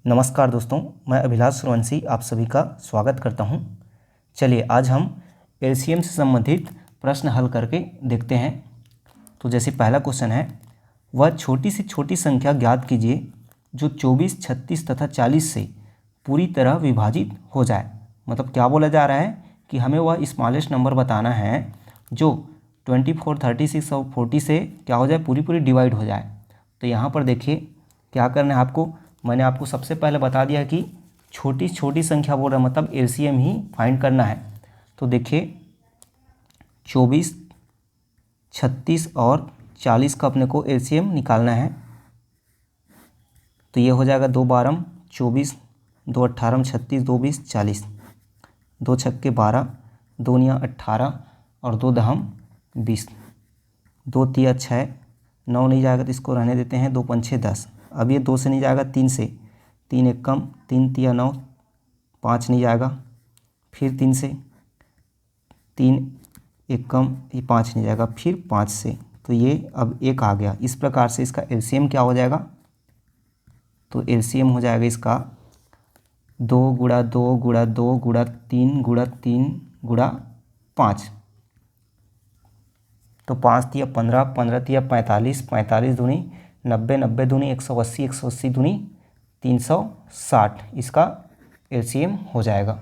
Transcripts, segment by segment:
नमस्कार दोस्तों, मैं अभिलाष सूर्यवंशी आप सभी का स्वागत करता हूं। चलिए आज हम एलसीएम से संबंधित प्रश्न हल करके देखते हैं। तो जैसे पहला क्वेश्चन है, वह छोटी से छोटी संख्या ज्ञात कीजिए जो 24, 36 तथा 40 से पूरी तरह विभाजित हो जाए। मतलब क्या बोला जा रहा है कि हमें वह स्मॉलेस्ट नंबर बताना है जो 24, 36 और 40 से क्या हो जाए, पूरी डिवाइड हो जाए। तो यहाँ पर देखिए क्या करना है आपको। मैंने आपको सबसे पहले बता दिया कि छोटी छोटी संख्या बोल रहा है, मतलब एलसीएम ही फाइंड करना है। तो देखिए 24, 36 और 40 का अपने को एलसीएम निकालना है। तो ये हो जाएगा 2 12 24, 2 18 36, 2 20 40, 2 छक्के 12, 2 9 18 और 2 दहम 20, 2 तिया 6, 9 नहीं जाएगा तो इसको रहने देते हैं, 2 पंछे 10। अब ये 2 से नहीं जाएगा, 3 से, 3 एक कम, 3 तिया 9, 5 नहीं जाएगा, फिर 3 से, 3 एक कम, ये 5 नहीं जाएगा, फिर 5 से। तो ये अब 1 आ गया। इस प्रकार से इसका एलसीएम क्या हो जाएगा, तो एलसीएम हो जाएगा इसका 2 गुणा 2 गुणा 2 गुणा 3 गुणा 3 गुणा 5। तो 5 तिया 15, 15 तिया 45, 45 दूनी 90, 90 दूनी 180, 180 दूनी 360। इसका एलसीएम हो जाएगा।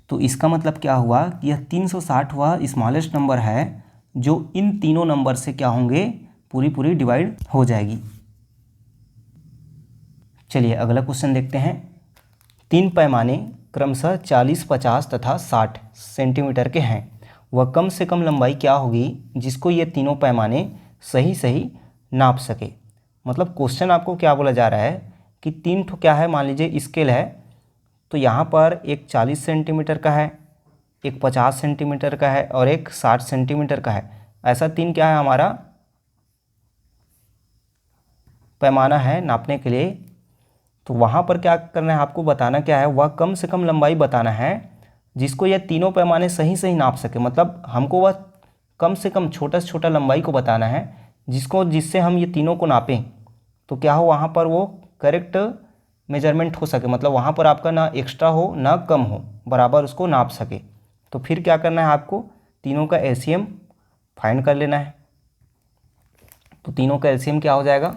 तो इसका मतलब क्या हुआ कि यह 360 वह स्मॉलेस्ट नंबर है जो इन तीनों नंबर से क्या होंगे, पूरी डिवाइड हो जाएगी। चलिए अगला क्वेश्चन देखते हैं। 3 पैमाने क्रमशः 40, 50 तथा 60 सेंटीमीटर के हैं। वह कम से कम लंबाई क्या होगी जिसको ये तीनों पैमाने सही नाप सके। मतलब क्वेश्चन आपको क्या बोला जा रहा है कि 3 ठो क्या है, मान लीजिए स्केल है। तो यहाँ पर एक 40 सेंटीमीटर का है, एक 50 सेंटीमीटर का है और एक 60 सेंटीमीटर का है। ऐसा 3 क्या है हमारा पैमाना है नापने के लिए। तो वहाँ पर क्या करना है आपको, बताना क्या है, वह कम से कम लंबाई बताना है जिसको यह तीनों पैमाने सही नाप सके। मतलब हमको वह कम से कम छोटा से छोटा लंबाई को बताना है जिससे हम ये तीनों को नापें तो क्या हो, वहाँ पर वो करेक्ट मेजरमेंट हो सके। मतलब वहाँ पर आपका ना एक्स्ट्रा हो ना कम हो, बराबर उसको नाप सके। तो फिर क्या करना है आपको, तीनों का एलसीएम फाइंड कर लेना है। तो तीनों का एलसीएम क्या हो जाएगा,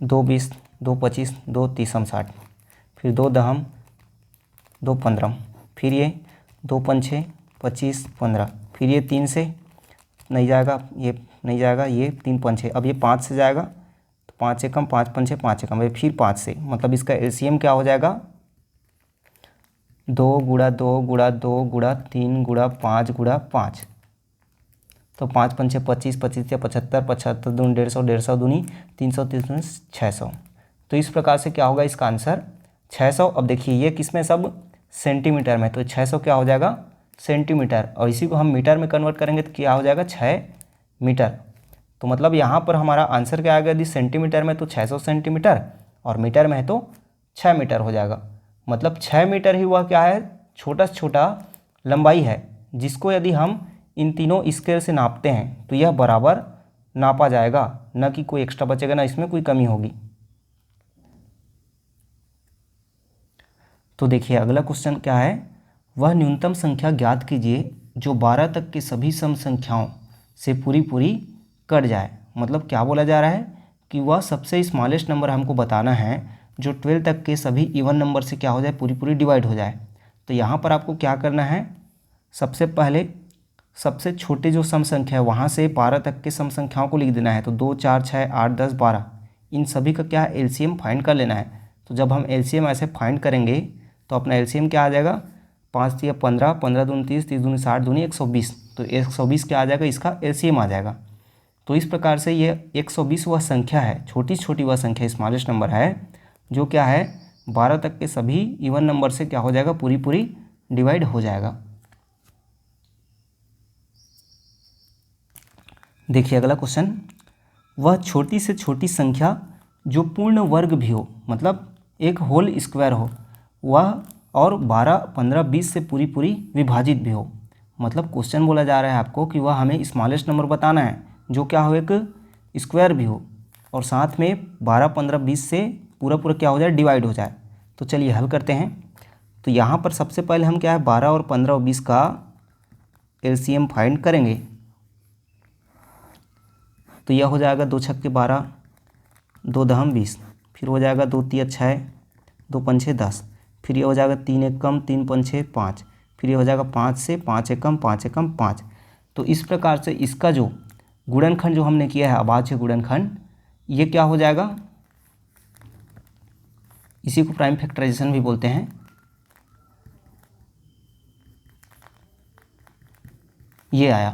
2 20, 2 25, 2 30 60, फिर 2 दहम 2 15, फिर ये 2 पंछे 25 15, फिर ये 3 से नहीं जाएगा, ये नहीं जाएगा, ये 3 पंछे। अब ये 5 से जाएगा तो 5 एकम 5 पंछे 5 एकम, फिर 5 से। मतलब इसका एलसीएम क्या हो जाएगा, 2 गुणा 2 गुणा 2 गुणा 3 गुणा 5 गुणा 5। तो 5 पंछे 25, 25 या 75, 75 दूनी 150, 150 दूनी 300, 300 600। तो इस प्रकार से क्या होगा इसका आंसर 600। अब देखिए ये किस में, सब सेंटीमीटर में, तो 600 क्या हो जाएगा सेंटीमीटर, और इसी को हम मीटर में कन्वर्ट करेंगे तो क्या हो जाएगा 6 मीटर। तो मतलब यहाँ पर हमारा आंसर क्या आ गया, यदि सेंटीमीटर में तो 600 सेंटीमीटर और मीटर में है तो 6 मीटर हो जाएगा। मतलब 6 मीटर ही वह क्या है, छोटा से छोटा लंबाई है जिसको यदि हम इन तीनों स्केल से नापते हैं तो यह बराबर नापा जाएगा, न कि कोई एक्स्ट्रा बचेगा, ना इसमें कोई कमी होगी। तो देखिए अगला क्वेश्चन क्या है, वह न्यूनतम संख्या ज्ञात कीजिए जो 12 तक के सभी सम संख्याओं से पूरी कट जाए। मतलब क्या बोला जा रहा है कि वह सबसे स्मॉलेस्ट नंबर हमको बताना है जो 12 तक के सभी इवन नंबर से क्या हो जाए, पूरी डिवाइड हो जाए। तो यहाँ पर आपको क्या करना है, सबसे पहले सबसे छोटे जो सम संख्या है वहाँ से 12 तक के सम संख्याओं को लिख देना है। तो 2 4 6 8 10 12 इन सभी का क्या है, एलसीएम फाइंड कर लेना है। तो जब हम एलसीएम ऐसे फाइंड करेंगे तो अपना एलसीएम क्या आ जाएगा, 5 तिया 15, 15 दूनी 30, 30 दूनी 60 दूनी 120। तो 120 क्या आ जाएगा, इसका एलसीएम आ जाएगा। तो इस प्रकार से ये 120 वह संख्या है, छोटी वह संख्या स्मॉलेस्ट नंबर है जो क्या है 12 तक के सभी इवन नंबर से क्या हो जाएगा, पूरी डिवाइड हो जाएगा। देखिए अगला क्वेश्चन, वह छोटी से छोटी संख्या जो पूर्ण वर्ग भी हो, मतलब एक होल स्क्वायर हो, वह और 12, 15, 20 से पूरी विभाजित भी हो। मतलब क्वेश्चन बोला जा रहा है आपको कि वह हमें स्मॉलेस्ट नंबर बताना है जो क्या हो, एक स्क्वायर भी हो और साथ में 12, 15, 20 से पूरा पूरा क्या हो जाए, डिवाइड हो जाए। तो चलिए हल करते हैं। तो यहाँ पर सबसे पहले हम क्या है 12 और 15 और 20 का एलसीएम फाइंड करेंगे। तो यह हो जाएगा 2 छक्के 12, 2 दहम 20, फिर हो जाएगा 2 तिया 6, 2 पंछे 10, फिर ये हो जाएगा 3 एकम 3 पंछे 5, फिर ये हो जाएगा 5 से 5 एकम 5 एकम 5। तो इस प्रकार से इसका जो गुणनखंड जो हमने किया है अभाज्य गुणनखंड, ये क्या हो जाएगा, इसी को प्राइम फैक्टराइजेशन भी बोलते हैं। ये आया।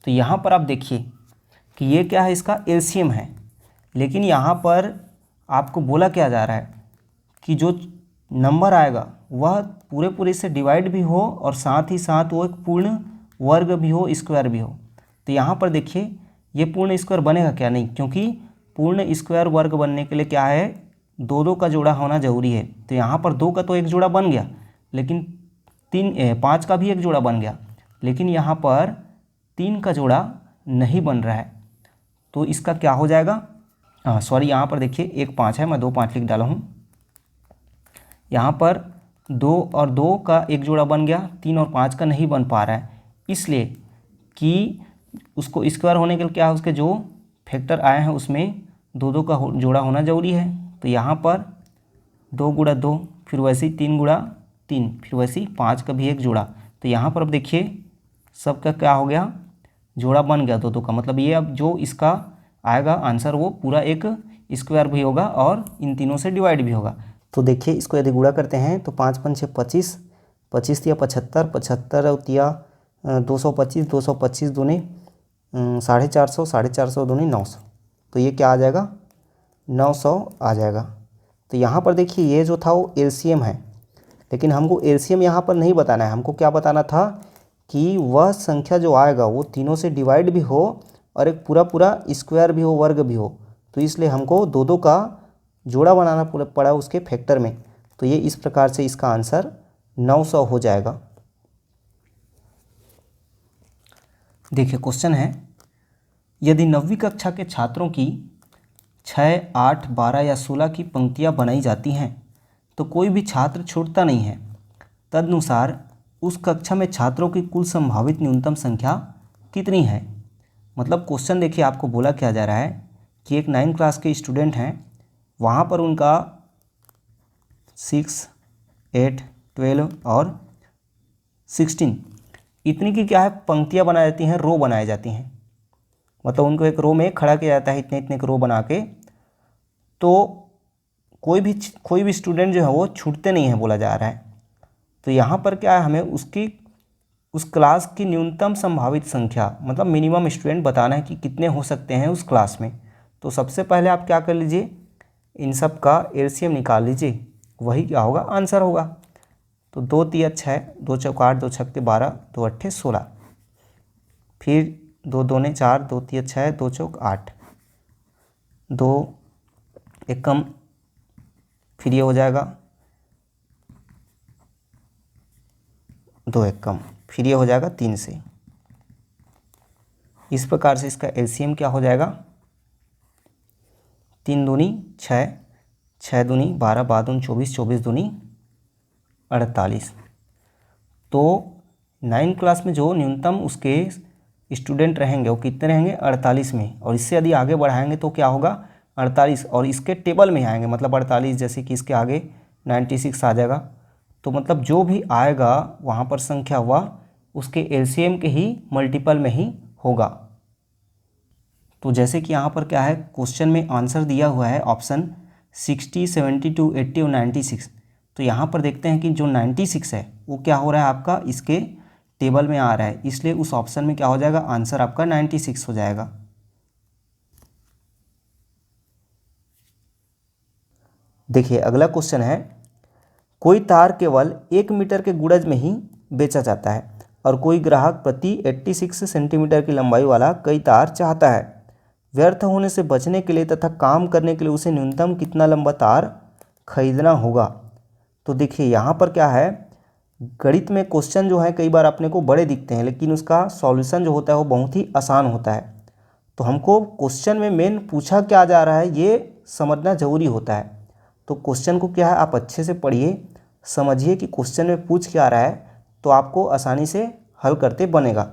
तो यहाँ पर आप देखिए कि ये क्या है, इसका एलसीएम है, लेकिन यहाँ पर आपको बोला क्या जा रहा है कि जो नंबर आएगा वह पूरे पूरे से डिवाइड भी हो और साथ ही साथ वो एक पूर्ण वर्ग भी हो, स्क्वायर भी हो। तो यहाँ पर देखिए ये पूर्ण स्क्वायर बनेगा क्या, नहीं, क्योंकि पूर्ण स्क्वायर वर्ग बनने के लिए क्या है, 2 का जोड़ा होना जरूरी है। तो यहाँ पर 2 का तो एक जोड़ा बन गया, लेकिन 5 का भी एक जोड़ा बन गया, लेकिन यहाँ पर 3 का जोड़ा नहीं बन रहा है। तो इसका क्या हो जाएगा, सॉरी, यहाँ पर देखिए 1 5 है, मैं 2 5 लिख डाला हूँ। यहाँ पर 2 और 2 का एक जोड़ा बन गया, 3 और 5 का नहीं बन पा रहा है, इसलिए कि उसको स्क्वायर होने के लिए क्या है, उसके जो फैक्टर आए हैं उसमें 2 का जोड़ा होना जरूरी है। तो यहाँ पर 2 गुणा 2, फिर वैसे ही 3 गुणा 3, फिर वैसे ही 5 का भी एक जोड़ा। तो यहाँ पर अब देखिए सबका क्या हो गया, जोड़ा बन गया 2 का। मतलब ये अब जो इसका आएगा आंसर वो पूरा एक स्क्वायर भी होगा और इन तीनों से डिवाइड भी होगा। तो देखिए इसको यदि गुणा करते हैं तो 5 पंचे 25, 25 तिया 75, 75 तिया 225, 225 दूनी 450, 450 दूनी 900। तो ये क्या आ जाएगा, 900 आ जाएगा। तो यहाँ पर देखिए ये जो था वो एलसीएम है, लेकिन हमको एलसीएम यहाँ पर नहीं बताना है, हमको क्या बताना था कि वह संख्या जो आएगा वो तीनों से डिवाइड भी हो और एक पूरा पूरा स्क्वायर भी हो, वर्ग भी हो। तो इसलिए हमको 2 का जोड़ा बनाना पड़ा उसके फैक्टर में। तो ये इस प्रकार से इसका आंसर 900 हो जाएगा। देखिए क्वेश्चन है, यदि 9वीं कक्षा के छात्रों की 6, 8, 12 या 16 की पंक्तियां बनाई जाती हैं तो कोई भी छात्र छूटता नहीं है, तदनुसार उस कक्षा में छात्रों की कुल संभावित न्यूनतम संख्या कितनी है। मतलब क्वेश्चन देखिए आपको बोला क्या जा रहा है कि एक 9 क्लास के स्टूडेंट हैं, वहाँ पर उनका 6, 8, 12 और 16 इतनी की क्या है पंक्तियाँ बनाई जाती हैं, रो बनाई जाती हैं। मतलब उनको एक रो में खड़ा किया जाता है, इतने इतने रो बना के। तो कोई भी स्टूडेंट जो है वो छूटते नहीं है बोला जा रहा है। तो यहाँ पर क्या है, हमें उस क्लास की न्यूनतम संभावित संख्या मतलब मिनिमम स्टूडेंट बताना है कि कितने हो सकते हैं उस क्लास में। तो सबसे पहले आप क्या कर लीजिए, इन सब का एलसीएम निकाल लीजिए, वही क्या होगा आंसर होगा। तो 2 तिया 6, 2 चौक 8, 2 छक्के 12, 2 अट्ठे 16, फिर 2 दूने 4, 2 तिया 6, 2 चौक 8, 2 एकम, फिर ये हो जाएगा 2 एकम, फिर ये हो जाएगा 3 से। इस प्रकार से इसका एलसीएम क्या हो जाएगा, 3 दूनी 6, 6 दूनी 12, 12 दूनी 24, 24 दूनी 48। तो 9 क्लास में जो न्यूनतम उसके स्टूडेंट रहेंगे वो कितने रहेंगे, 48 में। और इससे यदि आगे बढ़ाएंगे तो क्या होगा 48, और इसके टेबल में आएंगे, मतलब 48 जैसे कि इसके आगे 96 आ जाएगा। तो मतलब जो भी आएगा वहाँ पर संख्या वह उसके एलसीएम के ही मल्टीपल में ही होगा। तो जैसे कि यहाँ पर क्या है, क्वेश्चन में आंसर दिया हुआ है ऑप्शन 60, 72, 80 और 96। तो यहाँ पर देखते हैं कि जो 96 है वो क्या हो रहा है आपका इसके टेबल में आ रहा है, इसलिए उस ऑप्शन में क्या हो जाएगा, आंसर आपका 96 हो जाएगा। देखिए अगला क्वेश्चन है, कोई तार केवल 1 मीटर के गुणज में ही बेचा जाता है और कोई ग्राहक प्रति 86 सेंटीमीटर की लंबाई वाला कई तार चाहता है। व्यर्थ होने से बचने के लिए तथा काम करने के लिए उसे न्यूनतम कितना लंबा तार खरीदना होगा। तो देखिए यहाँ पर क्या है, गणित में क्वेश्चन जो है कई बार अपने को बड़े दिखते हैं, लेकिन उसका सॉल्यूशन जो होता है वो बहुत ही आसान होता है। तो हमको क्वेश्चन में मेन पूछा क्या जा रहा है ये समझना ज़रूरी होता है। तो क्वेश्चन को क्या है आप अच्छे से पढ़िए, समझिए कि क्वेश्चन में पूछ क्या रहा है, तो आपको आसानी से हल करते बनेगा।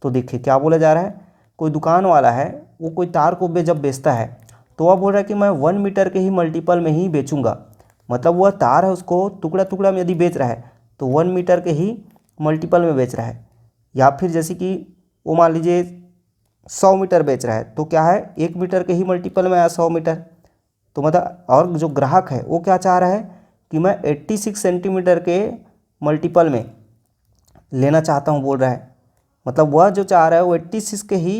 तो देखिए क्या बोला जा रहा है, कोई दुकान वाला है वो कोई तार को जब बेचता है तो वह बोल रहा है कि मैं 1 मीटर के ही मल्टीपल में ही बेचूंगा। मतलब वह तार है उसको टुकड़ा टुकड़ा में यदि बेच रहा है तो 1 मीटर के ही मल्टीपल में बेच रहा है। या फिर जैसे कि वो मान लीजिए 100 मीटर बेच रहा है तो क्या है 1 मीटर के ही मल्टीपल में आया 100 मीटर। तो मतलब और जो ग्राहक है वो क्या चाह रहा है कि मैं 86 सेंटीमीटर के मल्टीपल में लेना चाहता हूँ बोल रहा है। मतलब वह जो चाह रहा है वो 86 के ही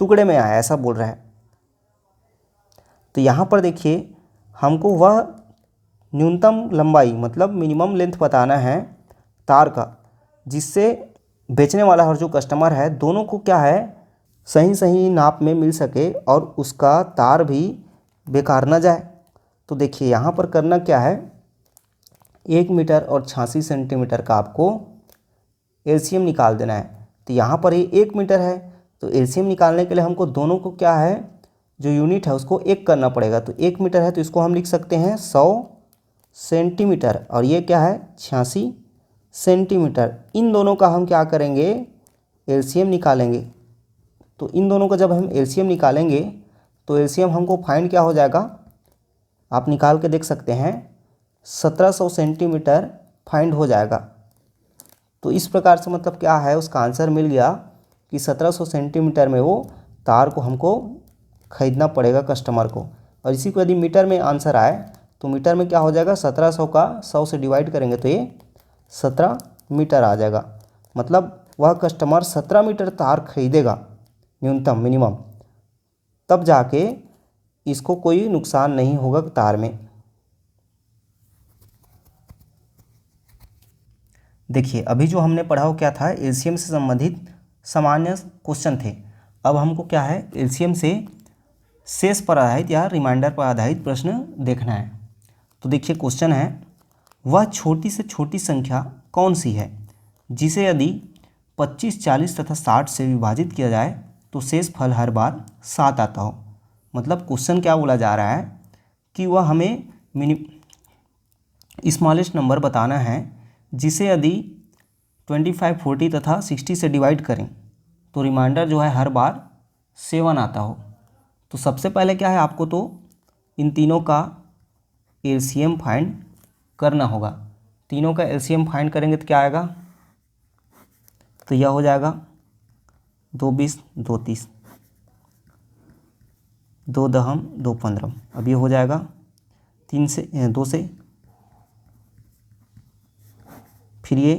टुकड़े में आया ऐसा बोल रहा है। तो यहाँ पर देखिए हमको वह न्यूनतम लंबाई मतलब मिनिमम लेंथ बताना है तार का, जिससे बेचने वाला और जो कस्टमर है दोनों को क्या है सही सही नाप में मिल सके और उसका तार भी बेकार ना जाए। तो देखिए यहाँ पर करना क्या है, 1 मीटर और 86 सेंटीमीटर का आपको एलसीएम निकाल देना है। तो यहाँ पर ये 1 मीटर है तो एलसीएम निकालने के लिए हमको दोनों को क्या है जो यूनिट है उसको 1 करना पड़ेगा। तो 1 मीटर है तो इसको हम लिख सकते हैं 100 सेंटीमीटर और ये क्या है 86 सेंटीमीटर। इन दोनों का हम क्या करेंगे एलसीएम निकालेंगे। तो इन दोनों का जब हम एलसीएम निकालेंगे तो एलसीएम हमको फाइंड क्या हो जाएगा आप निकाल के देख सकते हैं 1700 सेंटीमीटर फाइंड हो जाएगा। तो इस प्रकार से मतलब क्या है उसका आंसर मिल गया कि 1700 सेंटीमीटर में वो तार को हमको ख़रीदना पड़ेगा कस्टमर को। और इसी को यदि मीटर में आंसर आए तो मीटर में क्या हो जाएगा 1700 का 100 से डिवाइड करेंगे तो ये 17 मीटर आ जाएगा। मतलब वह कस्टमर 17 मीटर तार खरीदेगा न्यूनतम मिनिमम, तब जाके इसको कोई नुकसान नहीं होगा तार में। देखिए अभी जो हमने पढ़ा वो क्या था एलसीएम से संबंधित सामान्य क्वेश्चन थे। अब हमको क्या है एलसीएम से शेष पर आधारित या रिमाइंडर पर आधारित प्रश्न देखना है। तो देखिए क्वेश्चन है वह छोटी से छोटी संख्या कौन सी है जिसे यदि 25, 40 तथा 60 से विभाजित किया जाए तो शेष फल हर बार 7 आता हो। मतलब क्वेश्चन क्या बोला जा रहा है कि वह हमें स्मॉलेस्ट नंबर बताना है जिसे यदि 25, 40 तथा 60 से डिवाइड करें तो रिमाइंडर जो है हर बार 7 आता हो। तो सबसे पहले क्या है आपको तो इन तीनों का एलसीएम फाइंड करना होगा। तीनों का एलसीएम फाइंड करेंगे तो क्या आएगा, तो यह हो जाएगा 2 20 2 30 2 दहम 2 15। अब ये हो जाएगा 2 से, फिर ये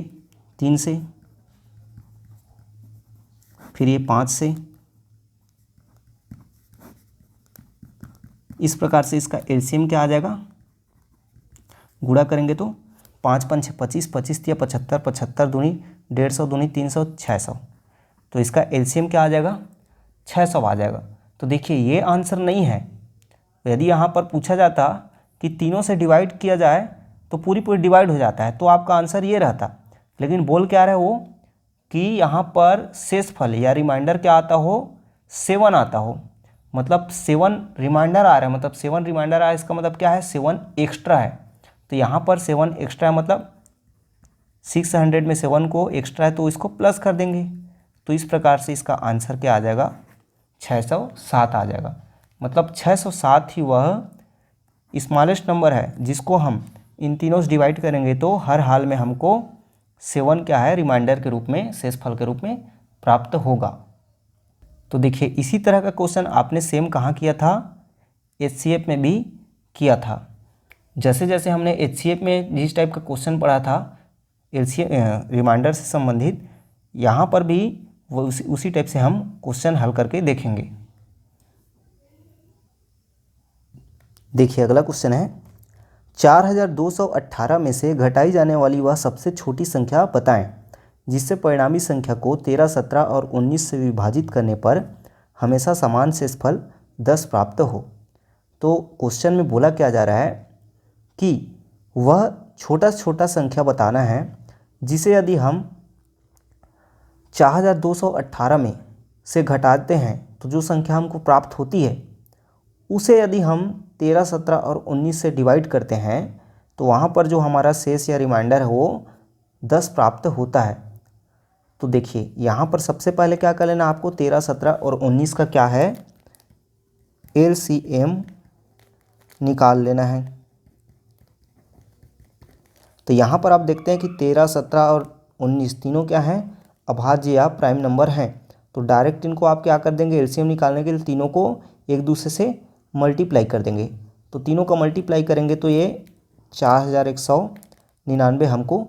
3 से, फिर ये 5 से। इस प्रकार से इसका एलसीएम क्या आ जाएगा, गुणा करेंगे तो 5 5 6 25, 25 या 75, 75 दूनी 150 दूनी 300, 600। तो इसका एलसीएम क्या आ जाएगा 600 आ जाएगा। तो देखिए ये आंसर नहीं है। यदि यहाँ पर पूछा जाता कि तीनों से डिवाइड किया जाए तो पूरी पूरी डिवाइड हो जाता है तो आपका आंसर ये रहता। लेकिन बोल क्या रहे वो कि यहाँ पर शेष फल या रिमाइंडर क्या आता हो 7 आता हो। मतलब 7 रिमाइंडर आ रहा है, मतलब 7 रिमाइंडर आ रहा है, इसका मतलब क्या है 7 एक्स्ट्रा है। तो यहाँ पर 7 एक्स्ट्रा है मतलब 600 में 7 को एक्स्ट्रा है तो इसको प्लस कर देंगे। तो इस प्रकार से इसका आंसर क्या आ जाएगा 607 आ जाएगा। मतलब 607 ही वह स्मॉलेस्ट नंबर है जिसको हम इन तीनों से डिवाइड करेंगे तो हर हाल में हमको 7 क्या है रिमाइंडर के रूप में शेषफल के रूप में प्राप्त होगा। तो देखिए इसी तरह का क्वेश्चन आपने सेम कहाँ किया था, एचसीएफ में भी किया था। जैसे जैसे हमने एचसीएफ में जिस टाइप का क्वेश्चन पढ़ा था एलसीएम रिमाइंडर से संबंधित, यहाँ पर भी वो उसी टाइप से हम क्वेश्चन हल करके देखेंगे। देखिए अगला क्वेश्चन है 4218 में से घटाई जाने वाली वह सबसे छोटी संख्या बताएं जिससे परिणामी संख्या को 13, 17 और 19 से विभाजित करने पर हमेशा समान शेषफल 10 प्राप्त हो। तो क्वेश्चन में बोला क्या जा रहा है कि वह छोटा छोटा संख्या बताना है जिसे यदि हम 4218 में से घटाते हैं तो जो संख्या हमको प्राप्त होती है उसे यदि हम 13, 17 और 19 से डिवाइड करते हैं तो वहाँ पर जो हमारा शेष या रिमाइंडर है वो 10 प्राप्त होता है। तो देखिए यहाँ पर सबसे पहले क्या कर लेना आपको, 13, 17 और 19 का क्या है, एलसीएम निकाल लेना है। तो यहाँ पर आप देखते हैं कि 13, 17 और 19 तीनों क्या हैं, अभाज्य या प्राइम नंबर हैं। तो डायरेक्ट इनको आप क्या कर देंगे, एलसीएम निकालने के लिए तीनों को एक दूसरे से मल्टीप्लाई कर देंगे। तो तीनों का मल्टीप्लाई करेंगे तो ये 4199 हमको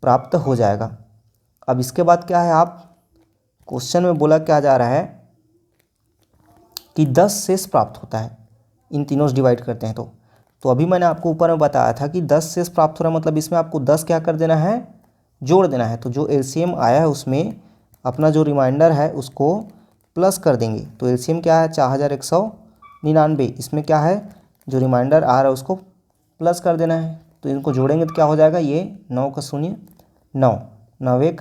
प्राप्त हो जाएगा। अब इसके बाद क्या है, आप क्वेश्चन में बोला क्या जा रहा है कि 10 शेष प्राप्त होता है इन तीनों से डिवाइड करते हैं तो अभी मैंने आपको ऊपर में बताया था कि 10 शेष प्राप्त हो रहा है, मतलब इसमें आपको 10 क्या कर देना है, जोड़ देना है। तो जो एलसीएम आया है उसमें अपना जो रिमाइंडर है उसको प्लस कर देंगे। तो एलसीएम क्या है, 4199, इसमें क्या है, जो रिमाइंडर आ रहा है उसको प्लस कर देना है। तो इनको जोड़ेंगे तो क्या हो जाएगा, ये 9 का 0 9, 9 1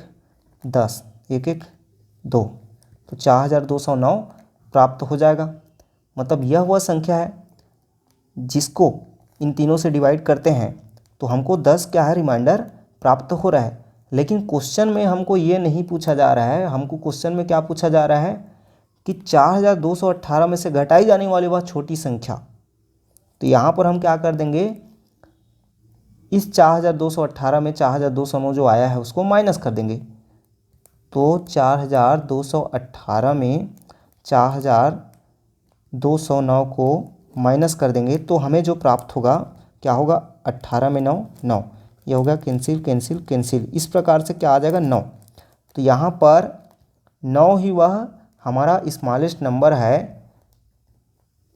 10, 1 1 2, तो 4209 प्राप्त हो जाएगा। मतलब यह वह संख्या है जिसको इन तीनों से डिवाइड करते हैं तो हमको 10 क्या है, रिमाइंडर प्राप्त हो रहा है। लेकिन क्वेश्चन में हमको ये नहीं पूछा जा रहा है, हमको क्वेश्चन में क्या पूछा जा रहा है कि 4218 में से घटाई जाने वाली वह छोटी संख्या। तो यहाँ पर हम क्या कर देंगे, इस 4218 में 4209 जो आया है उसको माइनस कर देंगे। तो 4218 में 4209 को माइनस कर देंगे तो हमें जो प्राप्त होगा क्या होगा, 18 में 9 9, यह होगा कैंसिल कैंसिल कैंसिल, इस प्रकार से क्या आ जाएगा 9। तो यहाँ पर 9 ही वह हमारा स्मॉलेस्ट नंबर है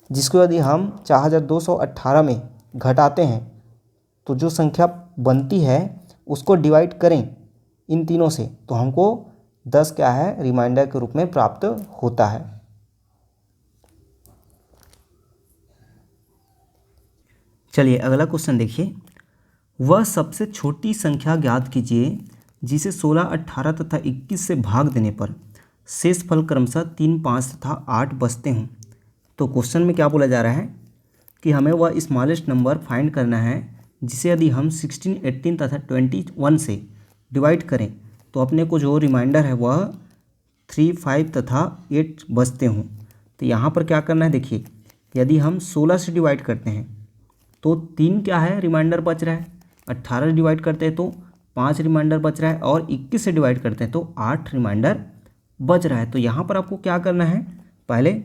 जिसको यदि हम 4218 में घटाते हैं तो जो संख्या बनती है उसको डिवाइड करें इन तीनों से तो हमको 10 क्या है, रिमाइंडर के रूप में प्राप्त होता है। चलिए अगला क्वेश्चन देखिए, वह सबसे छोटी संख्या ज्ञात कीजिए जिसे 16, 18 तथा 21 से भाग देने पर शेष फल क्रमशः 3, 5 तथा 8 बचते हों। तो क्वेश्चन में क्या बोला जा रहा है कि हमें वह स्मॉलेस्ट नंबर फाइंड करना है जिसे यदि हम 16, 18 तथा 21 से डिवाइड करें तो अपने को जो रिमाइंडर है वह 3, 5 तथा 8 बचते हों। तो यहाँ पर क्या करना है, देखिए यदि हम 16 से डिवाइड करते हैं तो 3 क्या है, रिमाइंडर बच रहा है, 18 से डिवाइड करते हैं तो 5 रिमाइंडर बच रहा है और 21 से डिवाइड करते हैं तो 8 रिमाइंडर बच रहा है। तो यहाँ पर आपको क्या करना है, पहले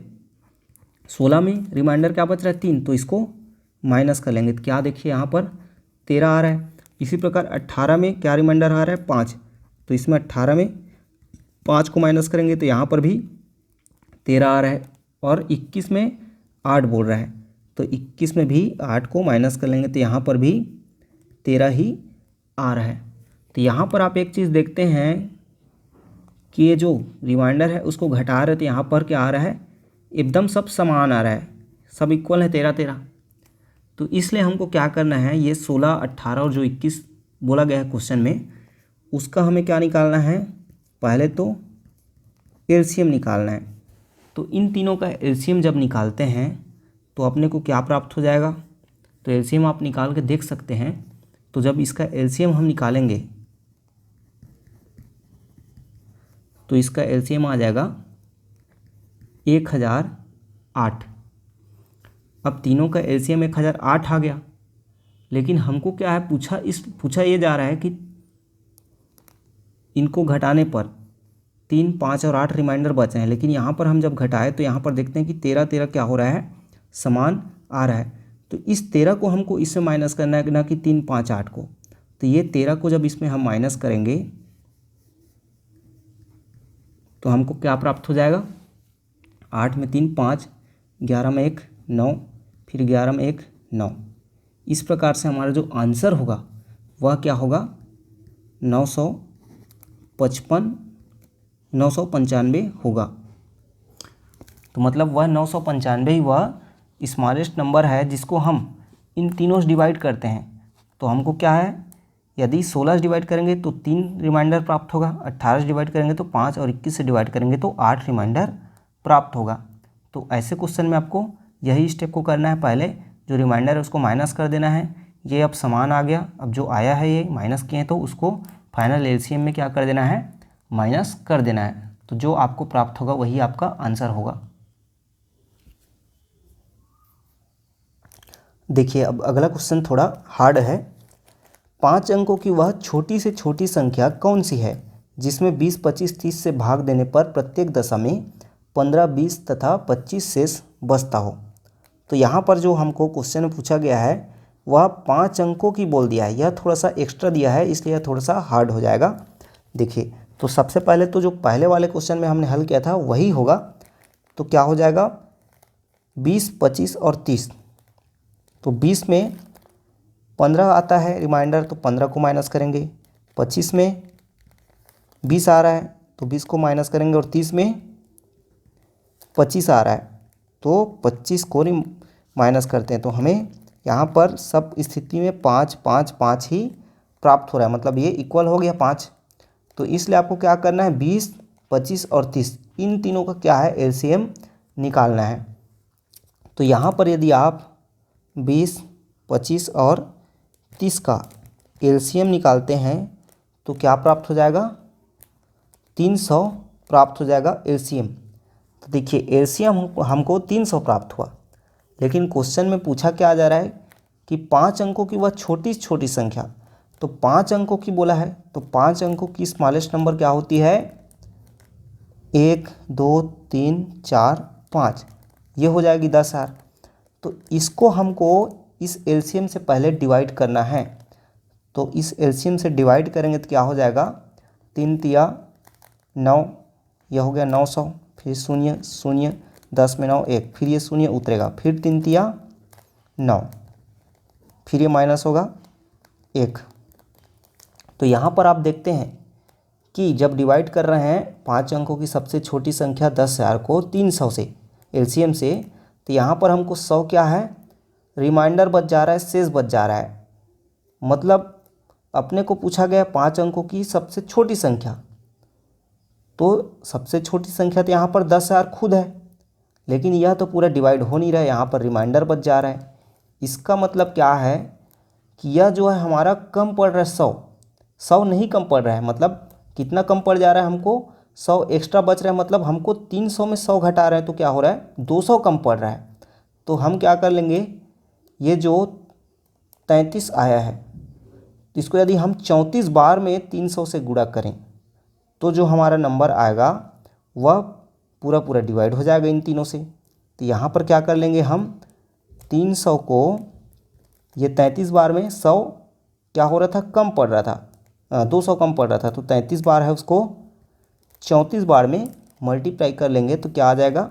16 में रिमाइंडर क्या बच रहा है, 3, तो इसको माइनस कर लेंगे। तो क्या देखिए यहाँ पर 13 आ रहा है। इसी प्रकार 18 में क्या रिमाइंडर आ रहा है, 5, तो इसमें 18 में 5 को माइनस करेंगे तो यहाँ पर भी 13 आ रहा है और 21 में 8 बोल रहा है तो 21 में भी 8 को माइनस कर लेंगे तो यहाँ पर भी 13 ही आ रहा है। तो यहाँ पर आप एक चीज़ देखते हैं कि ये जो रिमाइंडर है उसको घटा रहे तो यहाँ पर क्या आ रहा है, एकदम सब समान आ रहा है, सब इक्वल है 13 13। तो इसलिए हमको क्या करना है, ये 16, 18 और जो 21 बोला गया है क्वेश्चन में उसका हमें क्या निकालना है, पहले तो एलसीएम निकालना है। तो इन तीनों का एलसीएम जब निकालते हैं तो अपने को क्या प्राप्त हो जाएगा, तो एलसीएम आप निकाल के देख सकते हैं। तो जब इसका एलसीएम हम निकालेंगे तो इसका एलसीएम आ जाएगा 1008। अब तीनों का एलसीएम 1008 आ गया, लेकिन हमको क्या है पूछा ये जा रहा है कि इनको घटाने पर 3, 5 और 8 रिमाइंडर बचे हैं। लेकिन यहाँ पर हम जब घटाए तो यहाँ पर देखते हैं कि 13 13 क्या हो रहा है, समान आ रहा है। तो इस 13 को हमको इससे माइनस करना है, ना कि 3, 5, 8 को। तो ये 13 को जब इसमें हम माइनस करेंगे तो हमको क्या प्राप्त हो जाएगा, 8 में 3 5, 11 में 1 9, फिर 11 में 1 9। इस प्रकार से हमारा जो आंसर होगा वह क्या होगा, 995 होगा। तो मतलब वह 995 ही वह स्मॉलेस्ट नंबर है जिसको हम इन तीनों से डिवाइड करते हैं। तो हमको क्या है, यदि 16 से डिवाइड करेंगे तो 3 रिमाइंडर प्राप्त होगा, 18 से डिवाइड करेंगे तो 5 और 21 से डिवाइड करेंगे तो 8 रिमाइंडर प्राप्त होगा। तो ऐसे क्वेश्चन में आपको यही स्टेप को करना है। पहले जो रिमाइंडर है उसको माइनस कर देना है। ये अब समान आ गया, अब जो आया है ये माइनस किए तो उसको फाइनल एलसीएम में क्या कर देना है, माइनस कर देना है। तो जो आपको प्राप्त होगा वही आपका आंसर होगा। देखिए अब अगला क्वेश्चन थोड़ा हार्ड है। 5 अंकों की वह छोटी से छोटी संख्या कौन सी है जिसमें 20, 25, 30 से भाग देने पर प्रत्येक दशा में 15, 20 तथा 25 शेष बचता हो। तो यहाँ पर जो हमको क्वेश्चन में पूछा गया है वह 5 अंकों की बोल दिया है। यह थोड़ा सा एक्स्ट्रा दिया है इसलिए यह थोड़ा सा हार्ड हो जाएगा। देखिए तो सबसे पहले तो जो पहले वाले क्वेश्चन में हमने हल किया था वही होगा। तो क्या हो जाएगा, 20, 25 और 30। तो 20 में 15 आता है रिमाइंडर, तो 15 को माइनस करेंगे। 25 में 20 आ रहा है तो 20 को माइनस करेंगे, और 30 में 25 आ रहा है तो 25 को माइनस करते हैं। तो हमें यहाँ पर सब स्थिति में 5, 5, 5 ही प्राप्त हो रहा है, मतलब ये इक्वल हो गया 5। तो इसलिए आपको क्या करना है, 20, 25 और 30 इन तीनों का क्या है, एलसीएम निकालना है। तो यहाँ पर यदि आप 20, 25 और 30 का एलसीएम निकालते हैं तो क्या प्राप्त हो जाएगा, 300 प्राप्त हो जाएगा एलसीएम। तो देखिए एलसीएम हमको 300 प्राप्त हुआ, लेकिन क्वेश्चन में पूछा क्या जा रहा है कि 5 अंकों की वह छोटी छोटी संख्या। तो 5 अंकों की बोला है तो 5 अंकों की स्मॉलेस्ट नंबर क्या होती है, 1, 2, 3, 4, 5, ये हो जाएगी 10,000। तो इसको हमको इस एलसीएम से पहले डिवाइड करना है। तो इस एलसीएम से डिवाइड करेंगे तो क्या हो जाएगा, 3 तिया 9, यह हो गया 900, फिर 0 0, 10 में 9 1, फिर ये 0 उतरेगा, फिर 3 तिया 9, फिर ये माइनस होगा 1। तो यहाँ पर आप देखते हैं कि जब डिवाइड कर रहे हैं 5 अंकों की सबसे छोटी संख्या 10,000 को 300 से एलसीएम से, तो यहाँ पर हमको 100 क्या है, रिमाइंडर बच जा रहा है, शेष बच जा रहा है। मतलब अपने को पूछा गया 5 अंकों की सबसे छोटी संख्या, तो सबसे छोटी संख्या तो यहाँ पर 10,000 खुद है, लेकिन यह तो पूरा डिवाइड हो नहीं रहा है, यहाँ पर रिमाइंडर बच जा रहा है। इसका मतलब क्या है कि यह जो है हमारा कम पड़ रहा है, 100 नहीं कम पड़ रहा है। मतलब कितना कम पड़ जा रहा है हमको, 100 एक्स्ट्रा बच रहा है, मतलब हमको 300 में 100 घटा रहे हैं तो क्या हो रहा है, 200 कम पड़ रहा है। तो हम क्या कर लेंगे, ये जो 33 आया है इसको यदि हम 34 बार में 300 से गुणा करें तो जो हमारा नंबर आएगा वह पूरा पूरा डिवाइड हो जाएगा इन तीनों से। तो यहाँ पर क्या कर लेंगे हम, 300 को ये 33 बार में 100 क्या हो रहा था, कम पड़ रहा था, 200 कम पड़ रहा था, तो 33 बार है उसको 34 बार में मल्टीप्लाई कर लेंगे तो क्या आ जाएगा,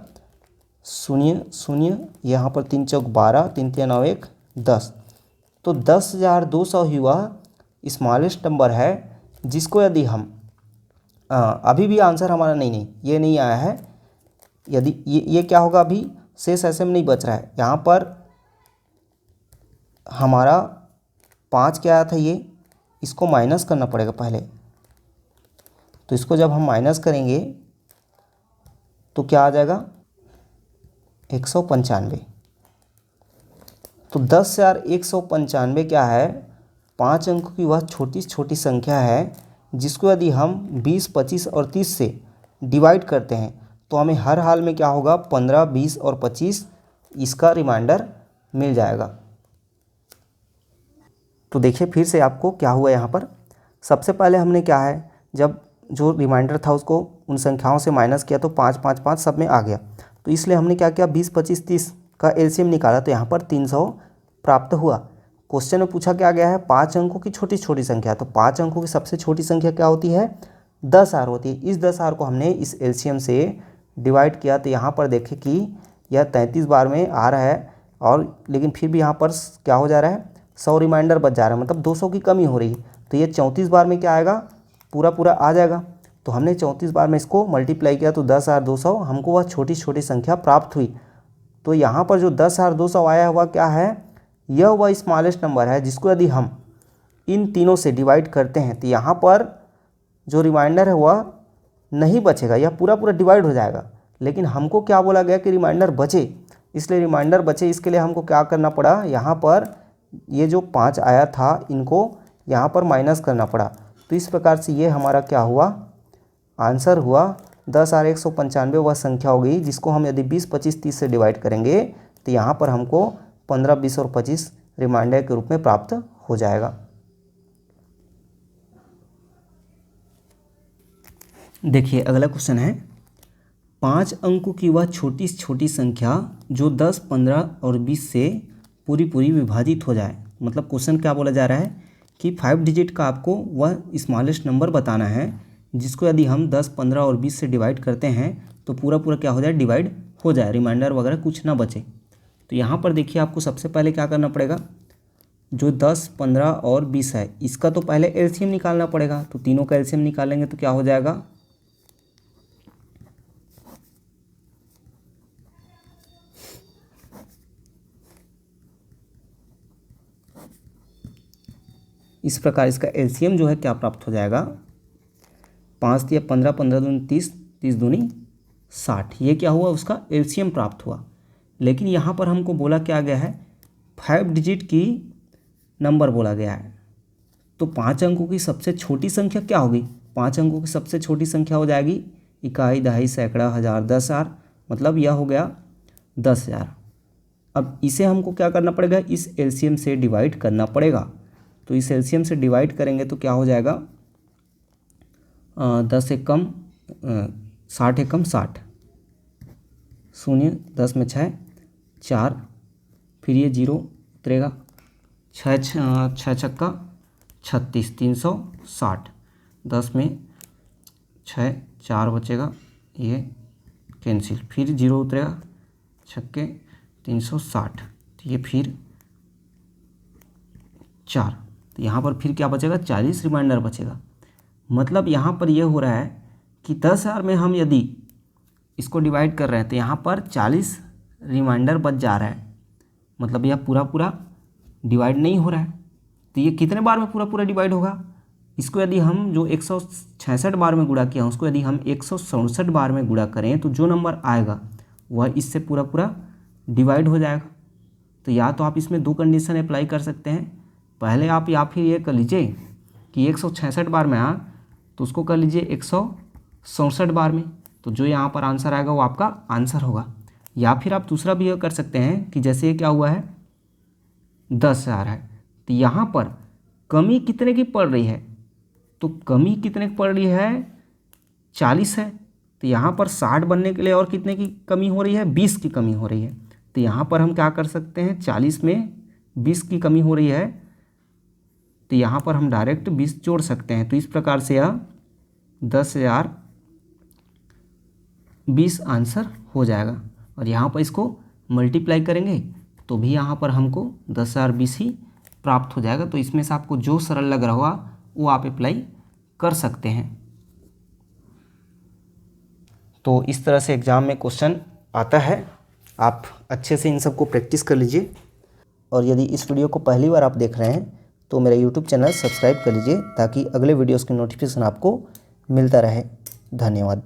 0 0, यहाँ पर 3 चौक 12, 3 तिया 9 1 10। तो 10,200 ही वह स्मॉलेस्ट नंबर है जिसको यदि हम अभी भी आंसर हमारा नहीं ये नहीं आया है। यदि ये क्या होगा, अभी शेष ऐसे में नहीं बच रहा है। यहाँ पर हमारा 5 क्या आया था, ये इसको माइनस करना पड़ेगा पहले। तो इसको जब हम माइनस करेंगे तो क्या आ जाएगा, 195। तो 10,195 क्या है, 5 अंकों की वह छोटी छोटी संख्या है जिसको यदि हम 20, 25 और 30 से डिवाइड करते हैं तो हमें हर हाल में क्या होगा, 15, 20 और 25 इसका रिमाइंडर मिल जाएगा। तो देखिए फिर से आपको क्या हुआ, यहाँ पर सबसे पहले हमने क्या है, जब जो रिमाइंडर था उसको उन संख्याओं से माइनस किया तो 5, 5, 5 सब में आ गया। तो इसलिए हमने क्या किया, 20, 25, 30 का एलसीएम निकाला तो यहाँ पर 300 प्राप्त हुआ। क्वेश्चन में पूछा क्या गया है, 5 अंकों की छोटी छोटी संख्या। तो 5 अंकों की सबसे छोटी संख्या क्या होती है, 10,000 होती है। इस 10,000 को हमने इस एलसीएम से डिवाइड किया तो यहाँ पर देखें कि यह 33 बार में आ रहा है, और लेकिन फिर भी यहाँ पर क्या हो जा रहा है, 100 रिमाइंडर बच जा रहा है, मतलब 200 की कमी हो रही है। तो ये 34 बार में क्या आएगा, पूरा पूरा आ जाएगा। तो हमने 34 बार में इसको मल्टीप्लाई किया तो 10,200 हमको वह छोटी छोटी संख्या प्राप्त हुई। तो यहाँ पर जो 10,200 आया हुआ क्या है, यह वह स्मॉलेस्ट नंबर है जिसको यदि हम इन तीनों से डिवाइड करते हैं तो यहाँ पर जो रिमाइंडर है वह नहीं बचेगा, यह पूरा पूरा डिवाइड हो जाएगा। लेकिन हमको क्या बोला गया कि रिमाइंडर बचे, इसलिए रिमाइंडर बचे इसके लिए हमको क्या करना पड़ा, यहाँ पर ये जो 5 आया था इनको यहाँ पर माइनस करना पड़ा। तो इस प्रकार से ये हमारा क्या हुआ, आंसर हुआ 10,195 वह संख्या हो गई जिसको हम यदि 20, 25, 30 से डिवाइड करेंगे तो यहाँ पर हमको 15, 20 और 25 रिमाइंडर के रूप में प्राप्त हो जाएगा। देखिए अगला क्वेश्चन है, 5 अंकों की वह छोटी से छोटी संख्या जो 10, 15 और 20 से पूरी विभाजित हो जाए। मतलब क्वेश्चन क्या बोला जा रहा है कि 5 डिजिट का आपको वह स्मॉलेस्ट नंबर बताना है जिसको यदि हम 10, 15 और 20 से डिवाइड करते हैं तो पूरा क्या हो जाए, डिवाइड हो जाए, रिमाइंडर वगैरह कुछ ना बचे। तो यहाँ पर देखिए आपको सबसे पहले क्या करना पड़ेगा, जो 10, 15 और 20 है इसका तो पहले एलसीएम निकालना पड़ेगा। तो तीनों का एलसीएम निकालेंगे तो क्या हो जाएगा, इस प्रकार इसका एलसीएम जो है क्या प्राप्त हो जाएगा, 5 दिया 15, 15 दूनी 30, 30 दूनी 60। ये क्या हुआ, उसका एलसीएम प्राप्त हुआ। लेकिन यहाँ पर हमको बोला क्या गया है, 5 डिजिट की नंबर बोला गया है। तो 5 अंकों की सबसे छोटी संख्या क्या होगी, 5 अंकों की सबसे छोटी संख्या हो जाएगी इकाई, दहाई, सैकड़ा, हज़ार, 10,000, मतलब यह हो गया 10,000। अब इसे हमको क्या करना पड़ेगा, इस एलसीएम से डिवाइड करना पड़ेगा। तो इस एलसीएम से डिवाइड करेंगे तो क्या हो जाएगा, 10 एक कम 60 एक कम 60, शून्य 10 में 6 4, फिर ये 0 उतरेगा, 6 छक्का 36, 360, 10 में 6 4 बचेगा, ये कैंसिल, फिर 0 उतरेगा, छक्के 360, तो ये फिर 4, तो यहाँ पर फिर क्या बचेगा, 40 रिमाइंडर बचेगा। मतलब यहाँ पर ये हो रहा है कि 10,000 में हम यदि इसको डिवाइड कर रहे हैं तो यहाँ पर 40 रिमाइंडर बच जा रहा है। मतलब यह पूरा डिवाइड नहीं हो रहा है। तो ये कितने बार में पूरा डिवाइड होगा, इसको यदि हम जो 166 बार में गुणा किया उसको यदि हम 167 बार में गुणा करें तो जो नंबर आएगा वह इससे पूरा डिवाइड हो जाएगा। तो या तो आप इसमें 2 कंडीशन अप्लाई कर सकते हैं, पहले आप या फिर ये कर लीजिए कि 166 बार में आया तो उसको कर लीजिए 167 बार में, तो जो यहाँ पर आंसर आएगा वो आपका आंसर होगा। या फिर आप दूसरा भी कर सकते हैं कि जैसे ये क्या हुआ है 10,000 है, तो यहाँ पर कमी कितने की पड़ रही है, तो कमी कितने की पड़ रही है, 40 है। तो यहाँ पर 60 बनने के लिए और कितने की कमी हो रही है, 20 की कमी हो रही है। तो यहाँ पर हम क्या कर सकते हैं, 40 में 20 की कमी हो रही है तो यहाँ पर हम डायरेक्ट 20 जोड़ सकते हैं। तो इस प्रकार से यह 10,020 आंसर हो जाएगा। और यहाँ पर इसको मल्टीप्लाई करेंगे तो भी यहाँ पर हमको 10,020 ही प्राप्त हो जाएगा। तो इसमें से आपको जो सरल लग रहा होगा वो आप अप्लाई कर सकते हैं। तो इस तरह से एग्ज़ाम में क्वेश्चन आता है, आप अच्छे से इन सबको प्रैक्टिस कर लीजिए। और यदि इस वीडियो को पहली बार आप देख रहे हैं तो मेरा यूट्यूब चैनल सब्सक्राइब कर लीजिए ताकि अगले वीडियोस की नोटिफिकेशन आपको मिलता रहे। धन्यवाद।